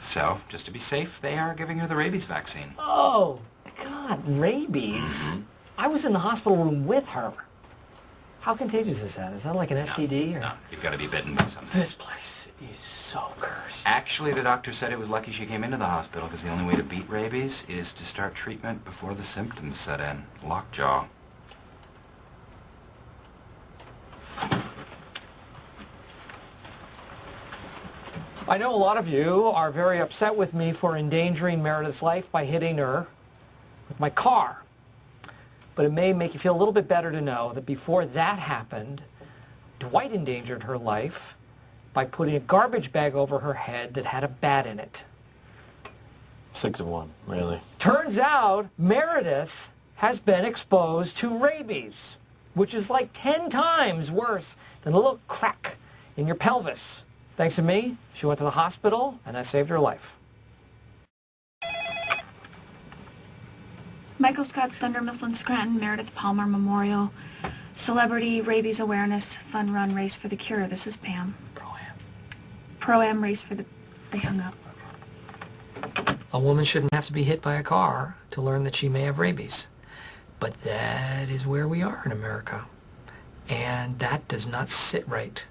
So, just to be safe, they are giving her the rabies vaccine. Oh, God, rabies? Mm-hmm. I was in the hospital room with her. How contagious is that? Is that like an STD? Or? No, you've got to be bitten by something. This place is so cursed. Actually, the doctor said it was lucky she came into the hospital because the only way to beat rabies is to start treatment before the symptoms set in. Lockjaw. I know a lot of you are very upset with me for endangering Meredith's life by hitting her with my car. But it may make you feel a little bit better to know that before that happened, Dwight endangered her life by putting a garbage bag over her head that had a bat in it. 6 of 1, really. Turns out Meredith has been exposed to rabies, which is like 10 times worse than a little crack in your pelvis. Thanks to me, she went to the hospital, and that saved her life. Michael Scott's Thunder Mifflin Scranton Meredith Palmer Memorial Celebrity Rabies Awareness Fun Run Race for the Cure. This is Pam. Pro-Am race for the... They hung up. A woman shouldn't have to be hit by a car to learn that she may have rabies. But that is where we are in America. And that does not sit right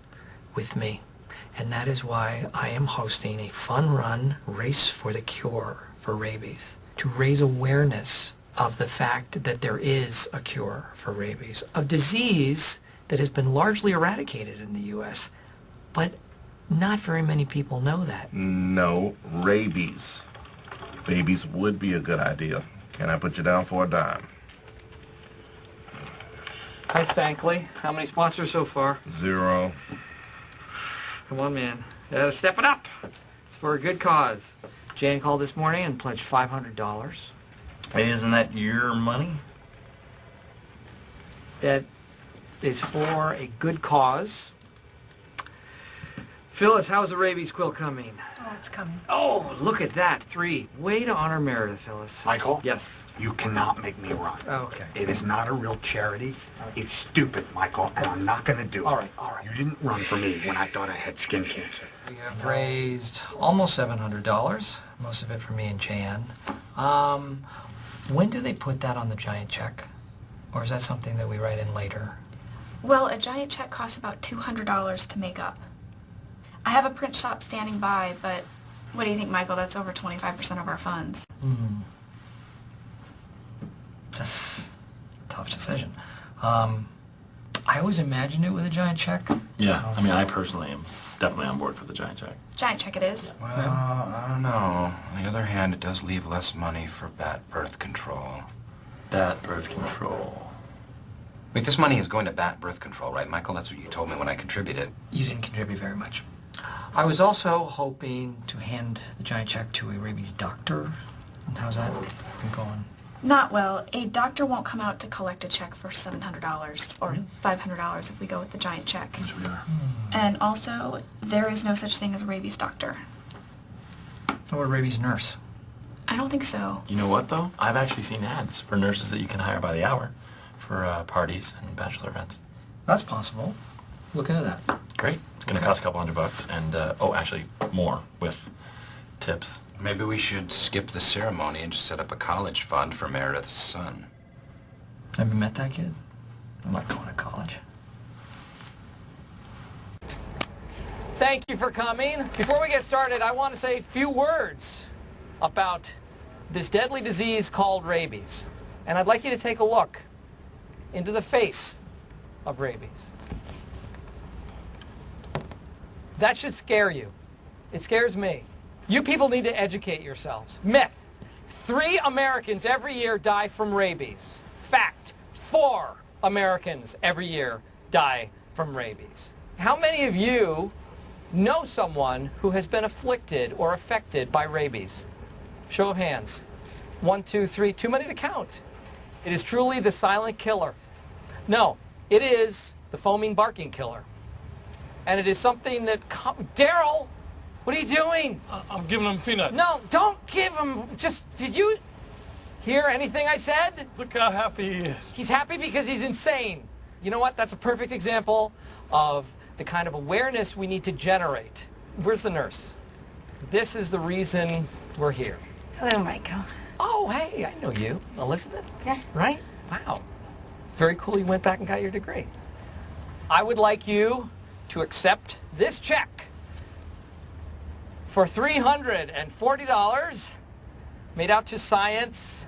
with me. And that is why I am hosting a fun run race for the cure for rabies, to raise awareness of the fact that there is a cure for rabies, a disease that has been largely eradicated in the U.S., but not very many people know that. No, rabies. Babies would be a good idea. Can I put you down for a dime? Hi, Stankley. How many sponsors so far? 0. Come on, man. You gotta step it up. It's for a good cause. Jan called this morning and pledged $500. Hey, isn't that your money? That is for a good cause. Phyllis, how's the rabies quill coming? Oh, it's coming. Oh, look at that. 3. Way to honor Meredith, Phyllis. Michael? Yes. You cannot make me run. Oh, okay. It is not a real charity. It's stupid, Michael, and I'm not going to do it. All right, all right. You didn't run for me when I thought I had skin cancer. We have raised almost $700, most of it for me and Jan. When do they put that on the giant check? Or is that something that we write in later? Well, a giant check costs about $200 to make up. I have a print shop standing by, but what do you think, Michael? That's over 25% of our funds. That's a tough decision. I always imagined it with a giant check. Yeah, so- I mean, I personally am definitely on board for the giant check. Giant check it is. Well, I don't know. On the other hand, it does leave less money for bat birth control. Bat birth control. Wait, this money is going to bat birth control, right, Michael? That's what you told me when I contributed. You didn't contribute very much. I was also hoping to hand the giant check to a rabies doctor. How's that been going? Not well. A doctor won't come out to collect a check for $700 or $500 if we go with the giant check. Yes, we are. And also, there is no such thing as a rabies doctor. Or a rabies nurse. I don't think so. You know what, though? I've actually seen ads for nurses that you can hire by the hour for parties and bachelor events. That's possible. Look into that. Great. It's going to cost a couple $100 and, oh, actually more with tips. Maybe we should skip the ceremony and just set up a college fund for Meredith's son. Have you met that kid? I'm not going to college. Thank you for coming. Before we get started, I want to say a few words about this deadly disease called rabies. And I'd like you to take a look into the face of rabies. That should scare you. It scares me. You people need to educate yourselves. Myth. 3 Americans every year die from rabies. Fact. 4 Americans every year die from rabies. How many of you know someone who has been afflicted or affected by rabies? Show of hands. 1, 2, 3. Too many to count. It is truly the silent killer. No, it is the foaming, barking killer. And it is something that... Daryl! What are you doing? I'm giving him peanut. No, don't give him... Just... Did you hear anything I said? Look how happy he is. He's happy because he's insane. You know what? That's a perfect example of the kind of awareness we need to generate. Where's the nurse? this is the reason we're here. Hello, Michael. Oh, hey, I know you. Elizabeth? Yeah. Right? Wow. Very cool you went back and got your degree. I would like you to accept this check for $340 made out to science.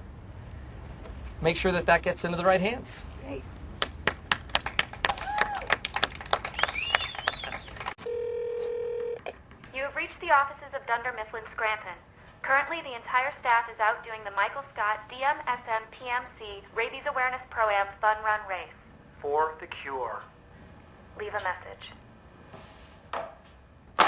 Make sure that that gets into the right hands. Great. You have reached the offices of Dunder Mifflin Scranton. Currently, the entire staff is out doing the Michael Scott DMSM PMC Rabies Awareness Pro-Am Fun Run Race. For the cure. Leave a message.